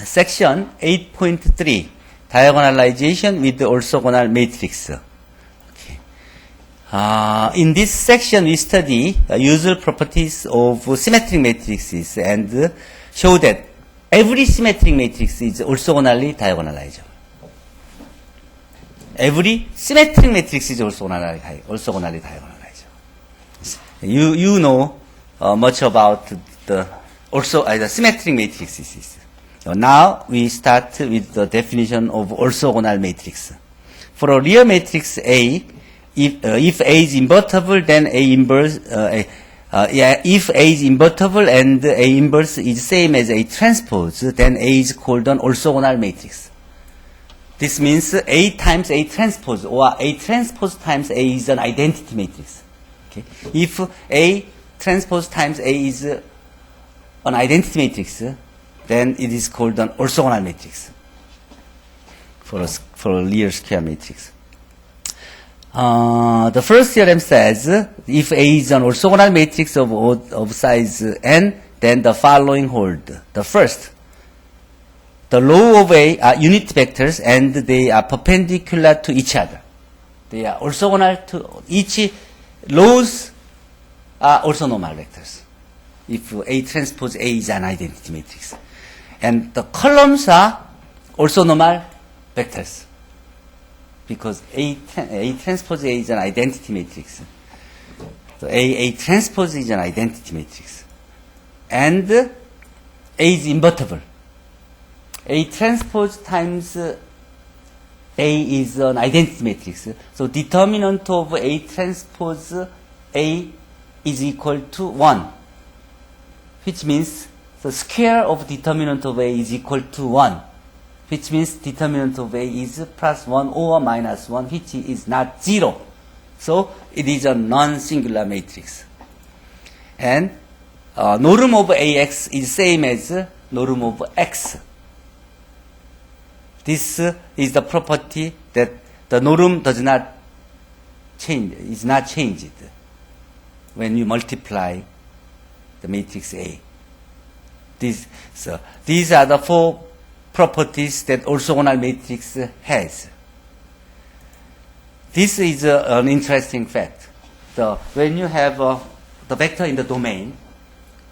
section 8.3 diagonalization with orthogonal matrix. Okay. In this section we study usual properties of symmetric matrices and show that every symmetric matrix is orthogonally diagonalizable. Every symmetric matrix is orthogonally diagonalizable. You know much about the symmetric matrices. Now we start with the definition of orthogonal matrix. For a real matrix A, if A is invertible, then A inverse. If A is invertible and A inverse is same as A transpose, then A is called an orthogonal matrix. This means A times A transpose or A transpose times A is an identity matrix. Okay? If A transpose times A is an identity matrix, then it is called an orthogonal matrix for a real square matrix. The first theorem says if A is an orthogonal matrix of size n, then the following hold. The first, the row of A are unit vectors and they are perpendicular to each other. They are orthogonal to each. Rows are orthonormal vectors if A transpose A is an identity matrix. And the columns are orthonormal vectors because A transpose A is an identity matrix. So A transpose is an identity matrix. And A is invertible. A transpose times A is an identity matrix. So determinant of A transpose A is equal to 1, which means the square of determinant of A is equal to 1, which means determinant of A is plus 1 or minus 1, which is not 0. So it is a non-singular matrix. And norm of AX is same as norm of X. This is the property that the norm does not change, is not changed when you multiply the matrix A. These are the four properties that orthogonal matrix has. This is an interesting fact. When you have the vector in the domain,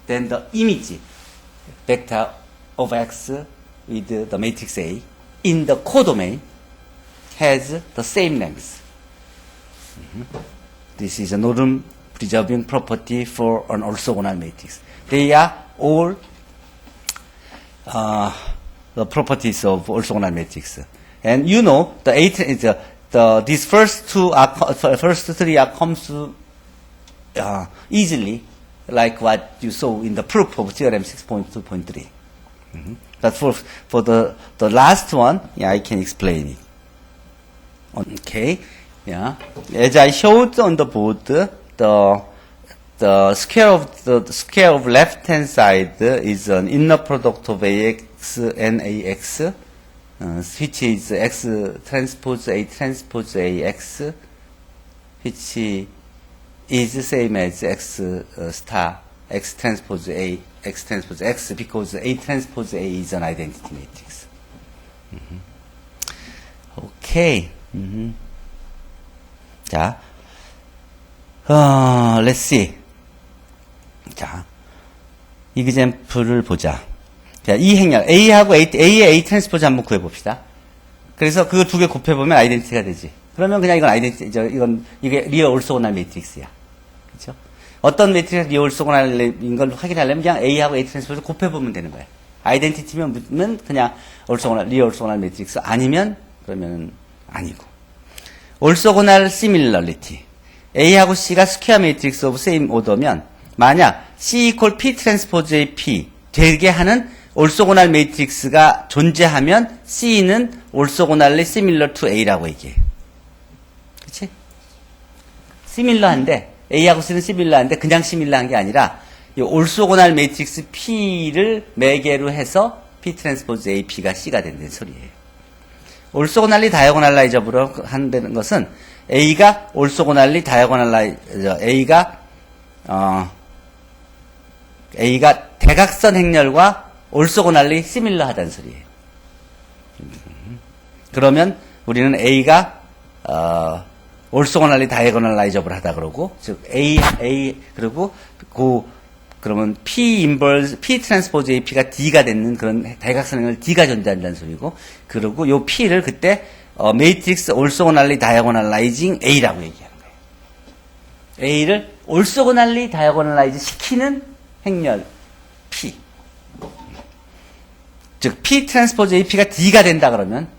then the image vector of X with the matrix A in the codomain has the same length. This is a norm preserving property for an orthogonal matrix. They are all the properties of orthogonal matrix. And you know these first three are comes easily, like what you saw in the proof of theorem 6.2.3. But for the last one, I can explain it. Okay, as I showed on the board, the square of left hand side is an inner product of AX and AX, which is X transpose AX, which is the same as X star X transpose A, X transpose X, because A transpose A is an identity matrix. Okay. 자, let's see. 자, example를 보자. 자, 이 행렬 A하고 A의 A 트랜스포즈 한번 구해봅시다. 그래서 그거 두 개 곱해보면 아이덴티티가 되지. 그러면 그냥 이건 이게 리얼 올소고날 매트릭스야. 그렇죠? 어떤 매트릭스 리얼 올소고날인 걸 확인하려면 그냥 A하고 A 트랜스포즈 곱해보면 되는 거야. 아이덴티티면 그냥 리얼 올소고날 매트릭스 아니면 그러면 아니고. 올소고날 시밀러리티. A하고 C가 스퀘어 매트릭스 오브 세임 오더면 만약 C equal P 트랜스포즈의 P 되게 하는 올소고날 매트릭스가 존재하면 C는 올소고날리 similar to A라고 얘기해. 그치? 시밀러한데 A하고 C는 시밀러한데 그냥 시밀러한 게 아니라 이 올소고날 매트릭스 P를 매개로 해서 P 트랜스포즈 A, P가 C가 된다는 소리예요. 올소고날리 다이아고날라이저브로 한다는 것은 A가 올소고날리 다이아고날라이저 A가 대각선 행렬과 orthogonally similar 하다는 소리예요. 그러면 우리는 A가 orthogonally diagonalizable 하다 그러고, 즉 A 그리고 그러면 P 트랜스포즈 AP가 D가 되는 그런 대각선행을 D가 존재한다는 소리고, 그리고 요 P를 그때 매트릭스 orthogonally diagonalizing A라고 얘기하는 거예요. A를 orthogonally diagonalize 시키는 행렬 P. 즉 P 트랜스포즈 AP가 D가 된다 그러면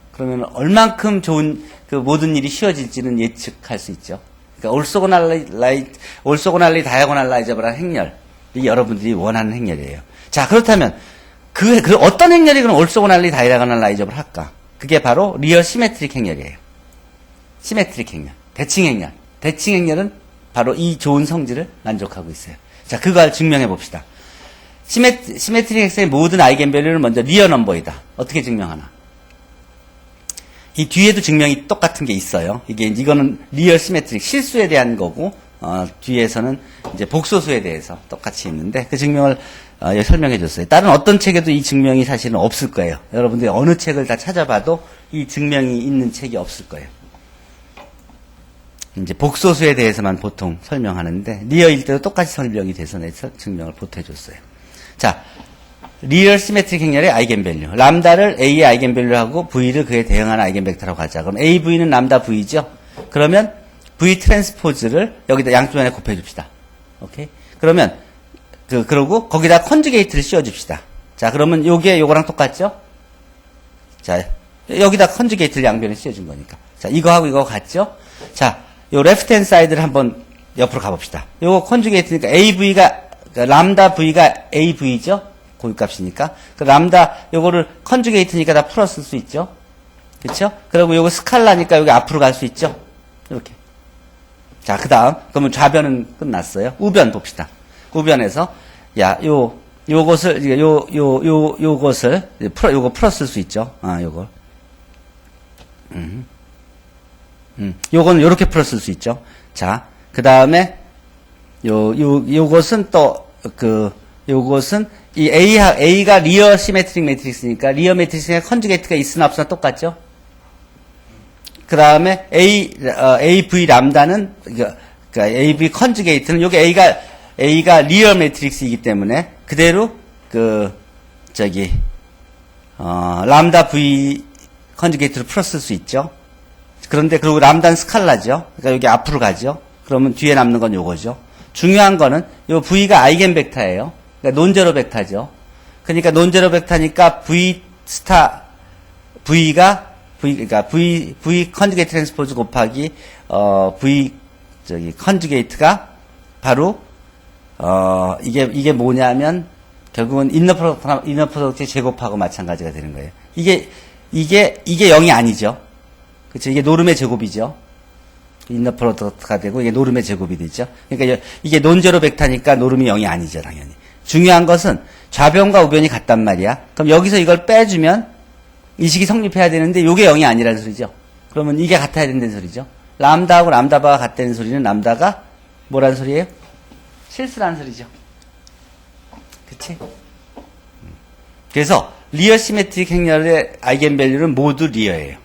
얼만큼 좋은 그 모든 일이 쉬워질지는 예측할 수 있죠. 그러니까 orthogonally diagonalizable한 행렬. 이 여러분들이 원하는 행렬이에요. 자, 그렇다면 그 어떤 행렬이 그럼 orthogonally diagonalizable 할까? 그게 바로 리얼 시메트릭 행렬이에요. 시메트릭 행렬, 대칭 행렬. 대칭 행렬은 바로 이 좋은 성질을 만족하고 있어요. 자, 그걸 증명해 봅시다. 시메트릭 엑스의 모든 아이겐밸류는 먼저 리얼 넘버이다. 어떻게 증명하나? 이 뒤에도 증명이 똑같은 게 있어요. 이거는 리얼 시메트릭 실수에 대한 거고, 뒤에서는 이제 복소수에 대해서 똑같이 있는데, 그 증명을 설명해 줬어요. 다른 어떤 책에도 이 증명이 사실은 없을 거예요. 여러분들이 어느 책을 다 찾아봐도 이 증명이 있는 책이 없을 거예요. 이제 복소수에 대해서만 보통 설명하는데, 리얼일 때도 똑같이 설명이 돼서 내서 증명을 보태줬어요. 자, 리얼 시메트릭 행렬의 아이겐밸류. 람다를 A의 아이겐밸류하고 V를 그에 대응하는 아이겐벡터라고 하자. 그럼 AV는 람다 V죠? 그러면 V 트랜스포즈를 여기다 양쪽에 곱해줍시다. 오케이? 그러면, 그러고 거기다 컨주게이트를 씌워줍시다. 자, 그러면 요거랑 똑같죠? 자, 여기다 컨주게이트를 양변에 씌워준 거니까. 자, 이거하고 이거 같죠? 자, 요 레프트 핸드 사이드를 한번 옆으로 가봅시다. 요거 컨주게이트니까 AV가, 람다 V가 AV죠? 고유값이니까. 그 람다, 요거를 컨주게이트니까 다 풀었을 수 있죠? 그쵸? 그리고 요거 스칼라니까 여기 앞으로 갈 수 있죠? 이렇게. 자, 그 다음. 그러면 좌변은 끝났어요. 우변 봅시다. 우변에서, 요것을, 요거 풀었을 수 있죠? 요걸. 요거는 요렇게 풀었을 수 있죠? 자, 그 다음에, 요것은 또, 요것은, 이 A가 리어 시메트릭 매트릭스니까, 리어 매트릭스에 컨주게이트가 있으나 없으나 똑같죠? 그 다음에 AV 람다는, 그러니까 AV 컨주게이트는, 여기 A가 리어 매트릭스이기 때문에, 그대로, 람다 V 컨주게이트를 풀었을 수 있죠? 그런데, 그리고 람다는 스칼라죠? 그러니까 여기 앞으로 가죠? 그러면 뒤에 남는 건 요거죠? 중요한 거는, 요 V가 아이겐벡터예요. 그러니까 논제로 벡터죠. 그러니까 논제로 벡터니까 그러니까 V 컨주게이트 트랜스포즈 곱하기 컨주게이트가 바로 이게 뭐냐면 결국은 이너 프로덕트의 제곱하고 마찬가지가 되는 거예요. 이게 0이 아니죠. 그렇죠? 이게 노름의 제곱이죠. 이너 프로덕트가 되고 이게 노름의 제곱이 되죠. 그러니까 이게 논제로 벡터니까 노름이 0이 아니죠, 당연히. 중요한 것은 좌변과 우변이 같단 말이야. 그럼 여기서 이걸 빼주면 이 식이 성립해야 되는데 이게 0이 아니라는 소리죠. 그러면 이게 같아야 된다는 소리죠. 람다하고 람다바가 같다는 소리는 람다가 뭐라는 소리예요? 실수라는 소리죠. 그치? 그래서 리어 시메트릭 행렬의 아이겐밸류는 모두 리어예요.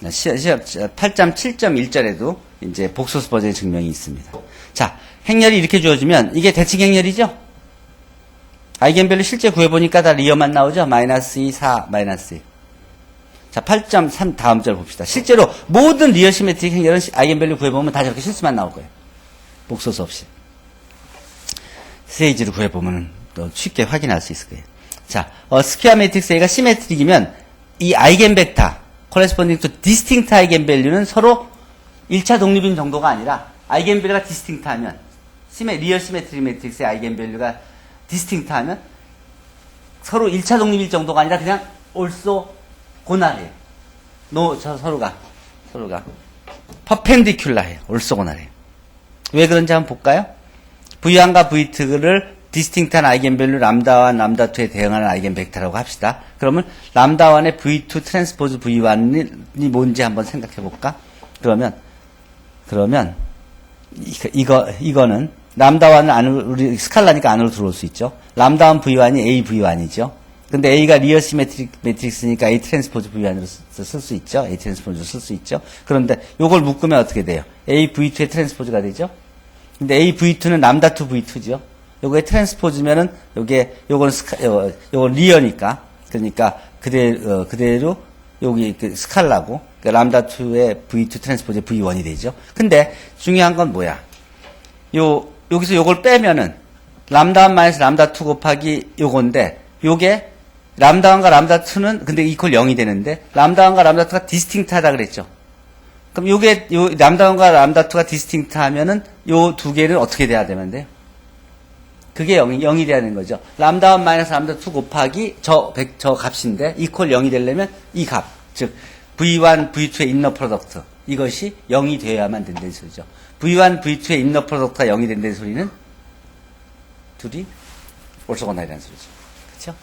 8.7.1절에도 이제 복소수 버전의 증명이 있습니다. 자, 행렬이 이렇게 주어지면 이게 대칭 행렬이죠? 아이겐밸류 실제 구해보니까 다 리어만 나오죠? -2, 4, -2. 자, 8.3 다음 절 봅시다. 실제로 모든 리어 시메트릭 행렬은 아이겐밸류 구해보면 다 저렇게 실수만 나올 거예요. 복소수 없이. 스테이지로 구해보면 또 쉽게 확인할 수 있을 거예요. 자, 스퀘어 매트릭스 A가 시메트릭이면 이 아이겐벡터, corresponding to distinct 아이겐밸류는 서로 1차 독립인 정도가 아니라 아이겐밸류가 디스팅트하면 리얼 시메트릭 매트릭스의 아이겐밸류가 디스팅트하면 서로 1차 독립일 정도가 아니라 그냥 올소고날해요. 서로가 퍼펜디큘라해요. 올소고날해요. 왜 그런지 한번 볼까요? V1과 V2를 디스팅트한 아이겐밸류 람다1, 람다2에 대응하는 아이겐벡터라고 합시다. 그러면 람다1의 V2 트랜스포즈 V1이 뭔지 한번 생각해 볼까? 그러면 이거는 람다1은 안으로, 우리 스칼라니까 안으로 들어올 수 있죠. 람다1 V1이 A V1이죠. 근데 A가 리어 시메트릭 매트릭스니까 A 트랜스포즈 V1으로 쓸 수 있죠. A 트랜스포즈로 쓸 수 있죠. 그런데 요걸 묶으면 어떻게 돼요? A V2의 트랜스포즈가 되죠. 근데 A V2는 람다2 V2죠. 요거의 트랜스포즈면은 요건 리어니까. 그러니까 그대로 여기 그 스칼라고 그러니까 람다2의 V2 트랜스포즈의 V1이 되죠. 근데 중요한 건 뭐야? 여기서 요걸 빼면은 람다1 마이너스 람다2 곱하기 요건데 요게 람다1과 람다2는 근데 이퀄 0이 되는데 람다1과 람다2가 디스팅트하다 그랬죠. 그럼 요 람다1과 람다2가 디스팅트 하면은 요 두 개는 어떻게 돼야 되면 돼요? 그게 0이 되는 거죠. 람다1 마이너스 람다2 곱하기 저 값인데 이퀄 0이 되려면 이 값, 즉 V1, V2의 인너 프로덕트 이것이 0이 되어야만 된다는 소리죠. V1, V2의 인너 프로덕트가 0이 된다는 소리는 둘이 올소고날이라는 소리죠. 그렇죠?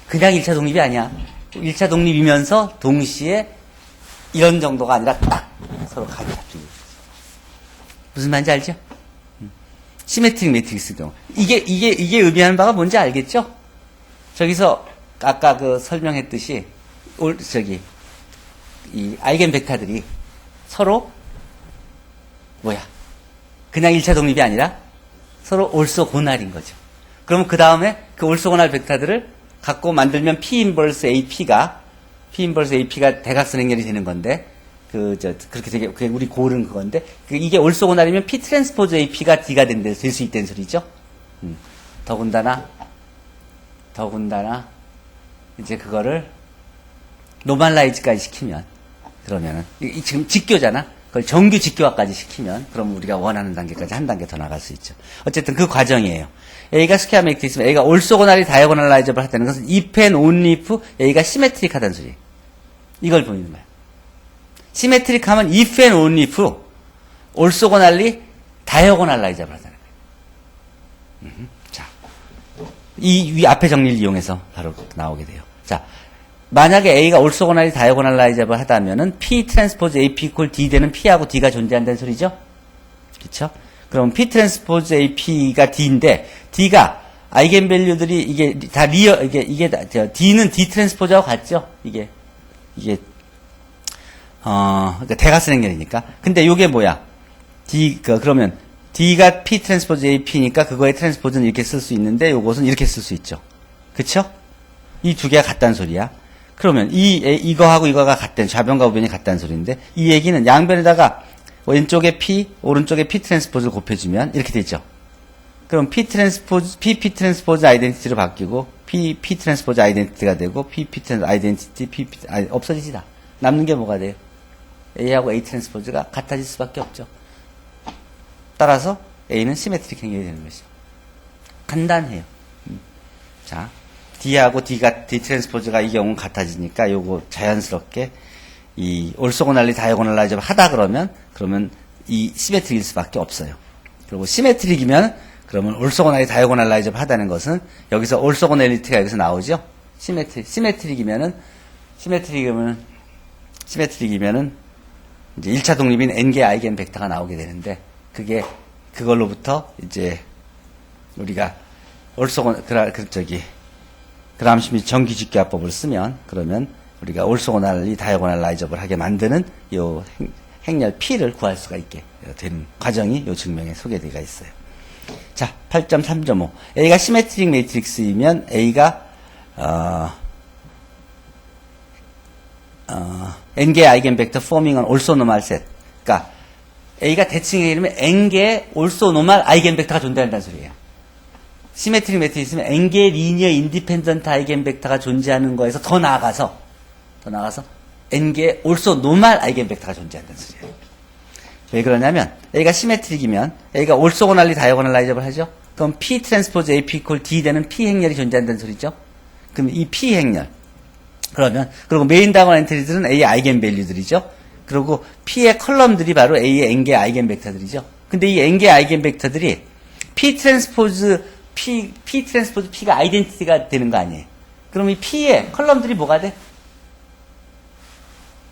그냥 1차 독립이 아니야. 1차 독립이면서 동시에 이런 정도가 아니라 딱 서로 각이 잡히는 거죠. 무슨 말인지 알죠? 시메트릭 매트릭스 경우. 이게 의미하는 바가 뭔지 알겠죠? 저기서 아까 그 설명했듯이 이 아이겐 벡터들이 서로 그냥 1차 독립이 아니라 서로 올소고날인 거죠. 그러면 그 다음에 그 올소고날 벡터들을 갖고 만들면 P 인버스 AP가 대각선 행렬이 되는 건데 그렇게 되게 우리 고른 그건데 이게 올소고날이면 P 트랜스포즈 AP가 D가 될 수 있다는 소리죠. 더군다나 이제 그거를 노멀라이즈까지 시키면 그러면은 지금 직교잖아. 그걸 정규 직교화까지 시키면 그럼 우리가 원하는 단계까지 한 단계 더 나갈 수 있죠. 어쨌든 그 과정이에요. A가 스퀘어 매트릭스면 A가 올소고날이 다이아고널라이저블 하다는 것은 if and only if A가 시메트릭하다는 소리. 이걸 보이는 거예요. 시메트릭하면 if and only if 올소고날이 다이아고널라이저블 하다는 거예요. 자, 이 앞에 정리를 이용해서 바로 나오게 돼요. 자, 만약에 A가 올소고날이 다이아고널라이저블 하다면은 P 트랜스포즈 AP 이퀄 D 되는 P하고 D가 존재한다는 소리죠? 그쵸? 그럼 P 트랜스포즈 AP가 D인데, D가 아이겐 밸류들이 이게 다 이게 다, D는 D 트랜스포즈하고 같죠? 그러니까 대각선 행렬이니까. 근데 요게 뭐야? 그러면 D가 P 트랜스포즈 AP니까 그거의 트랜스포즈는 이렇게 쓸 수 있는데 요것은 이렇게 쓸 수 있죠. 그쵸? 이 두 개가 같다는 소리야. 그러면 이거하고 이거가 같다는, 좌변과 우변이 같다는 소리인데, 이 얘기는 양변에다가 왼쪽에 P, 오른쪽에 P 트랜스포즈를 곱해주면 이렇게 되죠. 그럼 P 트랜스포즈 아이덴티티로 바뀌고, P 트랜스포즈 아이덴티티가 되고, P 트랜스포즈 아이덴티티, 없어지지 다. 남는 게 뭐가 돼요? A하고 A 트랜스포즈가 같아질 수밖에 없죠. 따라서 A는 시메트릭 행렬이 되는 것이죠. 간단해요. 자. D하고 D 트랜스포즈가 이 경우는 같아지니까 요거 자연스럽게 이 올소고날리 다이아고널라이저 하다 그러면 이 시메트릭일 수밖에 없어요. 그리고 시메트릭이면 그러면 올소고날리 다이아고널라이저 하다는 것은 여기서 올소고널리티가 여기서 나오죠. 시메트릭이면은 이제 1차 독립인 n개 아이겐 벡터가 나오게 되는데 그걸로부터 이제 우리가 그람시 및 정기직교화법을 쓰면 그러면 우리가 올소고날리 다이아고널라이저블 하게 만드는 요 행렬 P를 구할 수가 있게 되는 과정이 요 증명에 소개되어 있어요. 자, 8.3.5 A가 시메트릭 매트릭스이면 A가 n개 아이겐 벡터 forming an 올소노멀 셋. 그러니까 A가 대칭의 이름에 n개 올소노멀 아이겐 벡터가 존재한다는 소리예요. 시메트릭 매트릭스면 n개 리니어 인디펜던트 아이겐 벡터가 존재하는 거에서 더 나아가서 n개 올소 노멀 아이겐 벡터가 존재한다는 소리예요. 왜 그러냐면 A가 시메트릭이면 A가 올소고날리 다이아고널라이저블 하죠. 그럼 P 트랜스포즈 AP 이퀄 D 되는 P 행렬이 존재한다는 소리죠. 그럼 이 P 행렬 그리고 메인 다이아고널 엔트리들은 A의 아이겐 밸류들이죠. 그리고 P의 컬럼들이 바로 A의 n개 아이겐 벡터들이죠. 근데 이 n개 아이겐 벡터들이 P 트랜스포즈 P가 아이덴티티가 되는 거 아니에요. 그럼 이 P의 컬럼들이 뭐가 돼?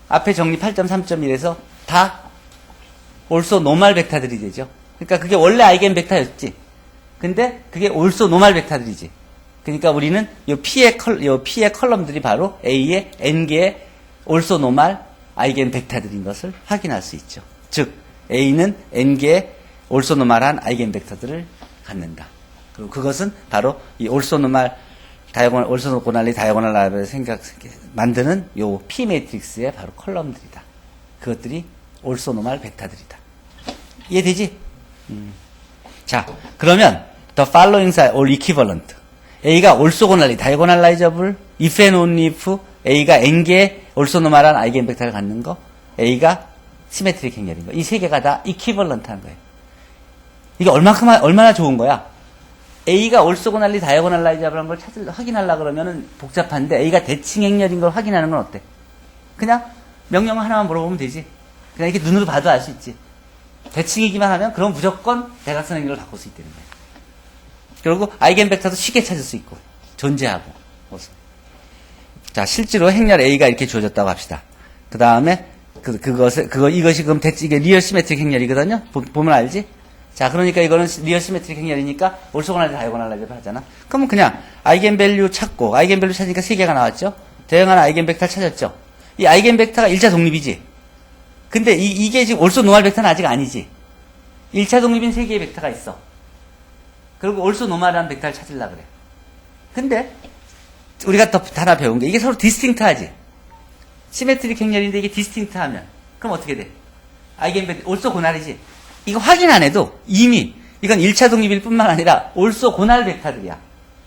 앞에 정리 8.3.1에서 다 올소 노멀 벡터들이 되죠. 그러니까 그게 원래 아이겐 벡터였지. 근데 그게 올소 노말 벡터들이지. 그러니까 우리는 요 P의 컬럼들이 바로 A의 N개의 올소 노말 아이겐 벡터들인 것을 확인할 수 있죠. 즉, A는 N개의 올소 노말한 아이겐 벡터들을 갖는다. 그리고 그것은 바로 이 올소 노말 올소 고날리 다이아고널 라벨을 만드는 요 P 매트릭스의 바로 컬럼들이다. 그것들이 올소 노말 벡터들이다. 이해되지? 자, 그러면 the following are all equivalent. A가 올소고날리 다이아고널라이저블 if and only if A가 N개의 올소노말한 아이겐 벡터를 갖는 거, A가 시메트릭 행렬인 거. 이 세 개가 다 equivalent한 거예요. 이게 얼마나 좋은 거야? A가 올소고날리 다이아고널라이저블한 걸 확인하려고 그러면은 복잡한데 A가 대칭 행렬인 걸 확인하는 건 어때? 그냥 명령 하나만 물어보면 되지. 그냥 이렇게 눈으로 봐도 알 수 있지. 대칭이기만 하면 그럼 무조건 대각선 행렬을 바꿀 수 있다는 거예요. 그리고 아이겐 벡터도 쉽게 찾을 수 있고 존재하고. 자, 실제로 행렬 A가 이렇게 주어졌다고 합시다. 그 다음에 이것이 그럼 이게 리얼 시메트릭 행렬이거든요. 보면 알지? 자, 그러니까 이거는 리얼 시메트릭 행렬이니까 올소고날리 다이아고널라이저를 하잖아. 그러면 그냥 아이겐 밸류 찾고 아이겐 밸류 찾으니까 세 개가 나왔죠. 대응하는 아이겐 벡터를 찾았죠. 이 아이겐 벡터가 1차 독립이지. 근데 이게 지금 올소 노말 벡터는 아직 아니지. 1차 독립인 세 개의 벡터가 있어. 그리고 올소 노말한 벡터를 찾으려고 그래. 근데 우리가 더 하나 배운 게 이게 서로 디스팅트하지. 시메트릭 행렬인데 이게 디스팅트하면 그럼 어떻게 돼? 아이겐 벡터 올소 고날이지. 이거 확인 안 해도 이미 이건 1차 독립일 뿐만 아니라 올소 고날 벡터들이야.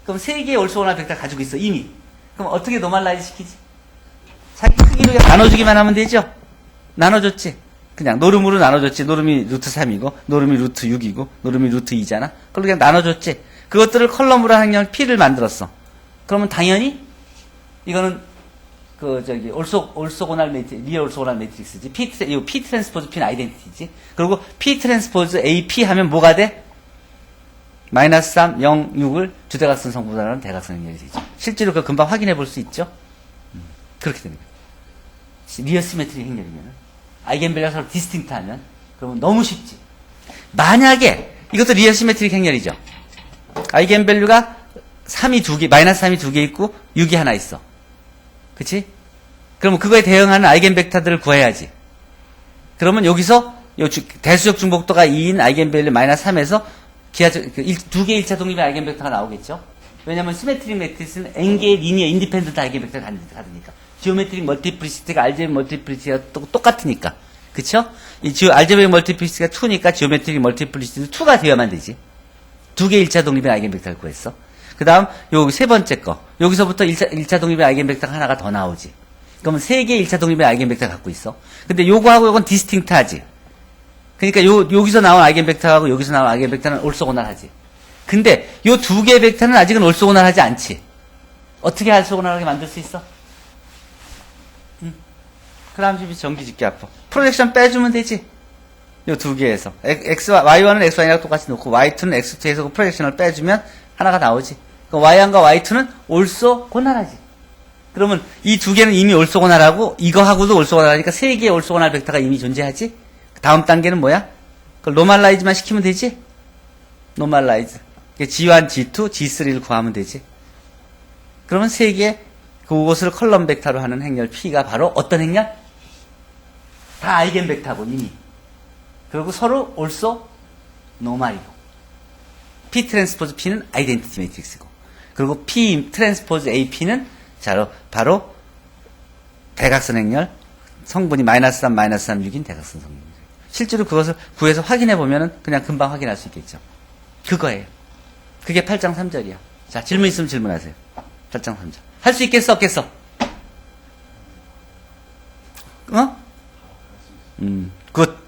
그럼 세 개의 올소 고날 벡터 가지고 있어 이미. 그럼 어떻게 노멀라이즈 시키지? 자기 크기로 나눠주기만 하면 되죠. 나눠줬지. 그냥 노름으로 나눠줬지. 노름이 루트 3이고 노름이 루트 6이고 노름이 루트 2잖아. 그걸 그냥 나눠줬지. 그것들을 컬럼으로 한 행렬 P를 만들었어. 그러면 당연히 이거는 올소고날 매트릭스, 리얼 올소고날 매트릭스지. P 트랜스포즈 P는 아이덴티티지. 그리고 P 트랜스포즈 AP 하면 뭐가 돼? 마이너스 3, 0, 6을 주대각선 성분하는 대각선 행렬이 되죠. 실제로 그거 금방 확인해 볼 수 있죠. 그렇게 되는 거예요. 리얼 시메트릭 행렬이면 아이겐밸류가 서로 디스팅트하면 그러면 너무 쉽지. 만약에 이것도 리얼 시메트릭 행렬이죠. 아이겐밸류가 3이 2개, 마이너스 3이 2개 있고 6이 하나 있어. 그치? 그러면 그거에 대응하는 아이겐 벡터들을 구해야지. 그러면 여기서 대수적 중복도가 2인 아이겐밸류 마이너스 3에서 두 개의 1차 독립의 아이겐 벡터가 나오겠죠? 왜냐면 시메트릭 매트리스는 N개의 리니어 인디펜던트 아이겐 벡터가 가니까. 지오메트릭 멀티플리시티가 알제브릭 멀티플리시티가 똑같으니까. 그쵸? 알제브릭 멀티플리시티가 2니까 지오메트릭 멀티플리시티도 2가 되어야만 되지. 두 개의 1차 독립의 아이겐 벡터를 구했어. 그 다음, 요 세 번째 거. 여기서부터 1차 독립의 아이겐 벡터가 하나가 더 나오지. 그러면 세 개의 1차 독립의 아이겐 벡터 갖고 있어. 근데 요거하고 요건 디스팅트하지. 그러니까 여기서 나온 아이겐 벡터하고 여기서 나온 아이겐 벡터는 올소고날하지. 근데 요 두 개의 벡터는 아직은 올소고날하지 않지. 어떻게 올소고날하게 만들 수 있어? 크람집이 전기 짓기 아파. 프로젝션 빼주면 되지. 요 두 개에서. Y1은 X1이랑 똑같이 놓고 Y2는 X2에서 그 프로젝션을 빼주면 하나가 나오지. Y1과 Y2는 올소고날하지. 그러면 이 두 개는 이미 올소고날하고 이거하고도 올소고날하니까 세 개의 올소고날 벡터가 이미 존재하지. 다음 단계는 뭐야? 그걸 노멀라이즈만 시키면 되지. 노멀라이즈. G1, G2, G3를 구하면 되지. 그러면 세 개 그것을 컬럼 벡터로 하는 행렬 P가 바로 어떤 행렬? 다 아이겐 벡터고 이미. 그리고 서로 올소 노멀이고. P 트랜스포즈 P는 아이덴티티 매트릭스고. 그리고 P 트랜스포즈 AP는 바로 대각선 행렬 성분이 마이너스 3, 마이너스 3, 6인 대각선 성분이에요. 실제로 그것을 구해서 확인해 보면은 그냥 금방 확인할 수 있겠죠. 그거예요. 그게 8장 3절이야. 자, 질문 있으면 질문하세요. 8장 3절. 할 수 있겠어, 없겠어? 굿.